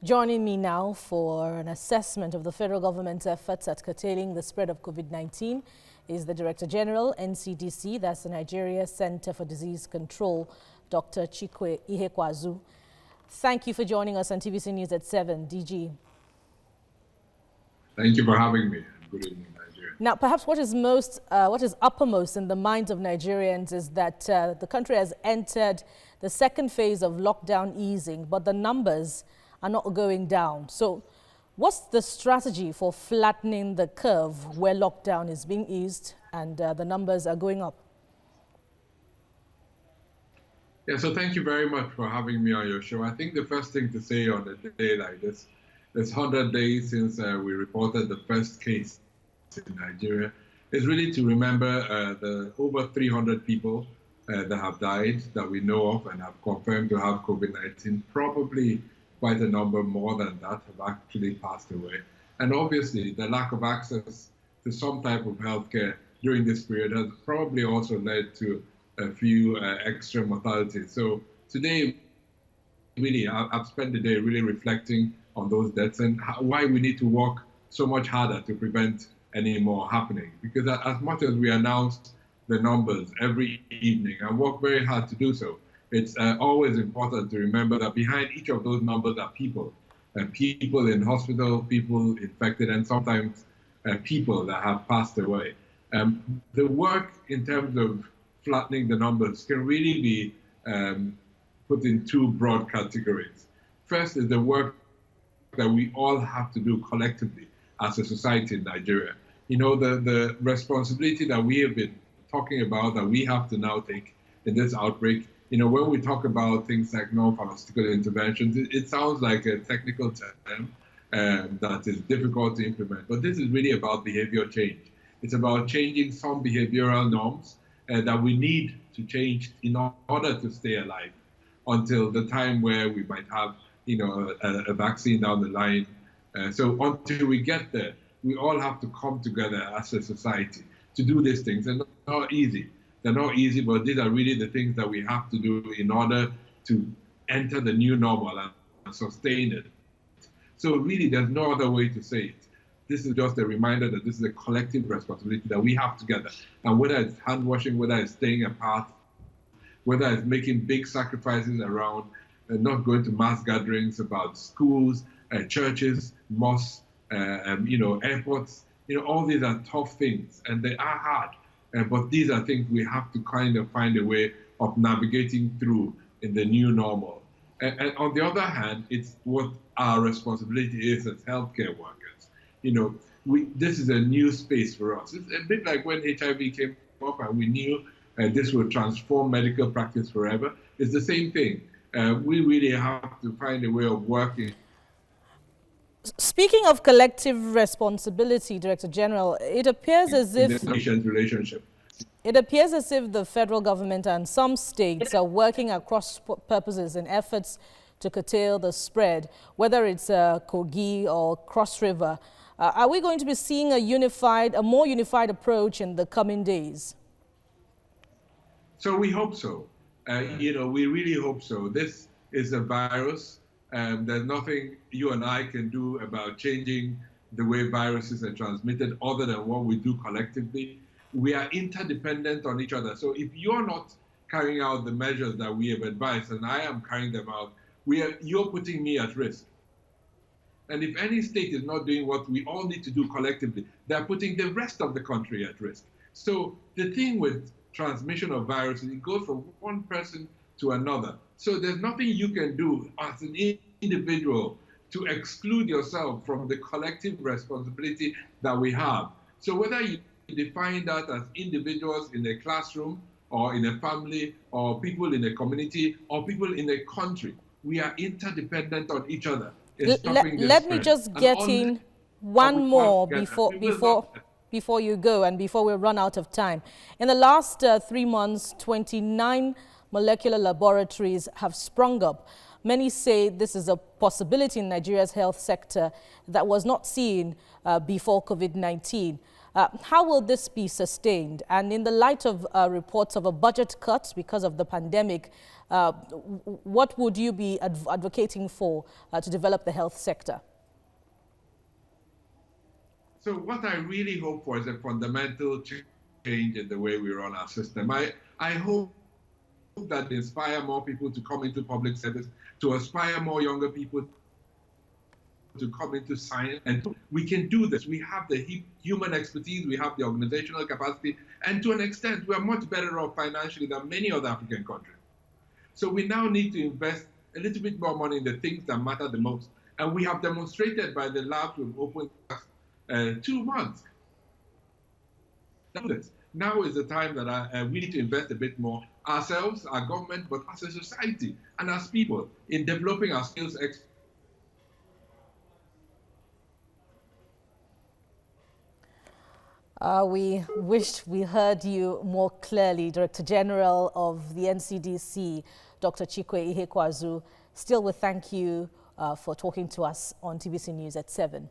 Joining me now for an assessment of the federal government's efforts at curtailing the spread of COVID-19 is the Director General, NCDC, that's the Nigeria Center for Disease Control, Dr. Ihekweazu. Thank you for joining us on TVC News at 7, DG. Thank you for having me. Good evening, Nigeria. Now, perhaps what is uppermost in the minds of Nigerians is that the country has entered the second phase of lockdown easing, but the numbers are not going down. So what's the strategy for flattening the curve where lockdown is being eased and the numbers are going up? Yeah, so thank you very much for having me on your show. I think the first thing to say on a day like this, it's 100 days since we reported the first case in Nigeria, is really to remember the over 300 people that have died that we know of and have confirmed to have COVID-19. Probably quite a number more than that have actually passed away. And obviously, the lack of access to some type of healthcare during this period has probably also led to a few extra mortalities. So today, really, I've spent the day really reflecting on those deaths and why we need to work so much harder to prevent any more happening. Because as much as we announce the numbers every evening and work very hard to do so, it's always important to remember that behind each of those numbers are people. People in hospital, people infected, and sometimes people that have passed away. The work in terms of flattening the numbers can really be put in two broad categories. First is the work that we all have to do collectively as a society in Nigeria. You know, the responsibility that we have been talking about that we have to now take in this outbreak. You know, when we talk about things like non-pharmaceutical interventions, it sounds like a technical term that is difficult to implement. But this is really about behavior change. It's about changing some behavioral norms that we need to change in order to stay alive until the time where we might have, you know, a vaccine down the line. So until we get there, we all have to come together as a society to do these things. They're not easy. They're not easy, but these are really the things that we have to do in order to enter the new normal and sustain it. So really, there's no other way to say it. This is just a reminder that this is a collective responsibility that we have together. And whether it's hand washing, whether it's staying apart, whether it's making big sacrifices around not going to mass gatherings, about schools, churches, mosques, you know, airports, you know, all these are tough things and they are hard. But these are things we have to kind of find a way of navigating through in the new normal. And on the other hand, it's what our responsibility is as healthcare workers. You know, this is a new space for us. It's a bit like when HIV came up and we knew this would transform medical practice forever. It's the same thing. We really have to find a way of working. Speaking of collective responsibility, Director General, it appears as if the federal government and some states are working at cross purposes in efforts to curtail the spread, whether it's Kogi or Cross River. Are we going to be seeing a more unified approach in the coming days? So we hope so. You know, we really hope so. This is a virus. There's nothing you and I can do about changing the way viruses are transmitted other than what we do collectively. We are interdependent on each other. So if you're not carrying out the measures that we have advised and I am carrying them out, you're putting me at risk. And if any state is not doing what we all need to do collectively, they're putting the rest of the country at risk. So the thing with transmission of viruses, it goes from one person to another. So there's nothing you can do as an individual to exclude yourself from the collective responsibility that we have. So whether you define that as individuals in a classroom or in a family or people in a community or people in a country, we are interdependent on each other. Let me just get in one more before you go and before we run out of time. In the last 3 months, 29 molecular laboratories have sprung up. Many say this is a possibility in Nigeria's health sector that was not seen before COVID-19. How will this be sustained? And in the light of reports of a budget cut because of the pandemic, what would you be advocating for to develop the health sector? So what I really hope for is a fundamental change in the way we run our system. I hope that inspire more people to come into public service, to inspire more younger people to come into science. And we can do this. We have the human expertise, we have the organizational capacity, and to an extent, we are much better off financially than many other African countries. So we now need to invest a little bit more money in the things that matter the most. And we have demonstrated by the labs we've opened the last 2 months. Now is the time that we need to invest a bit more, ourselves, our government, but as a society and as people, in developing our skills. We wished we heard you more clearly, Director General of the NCDC, Dr. Ihekweazu. Still, we thank you for talking to us on TVC News at 7.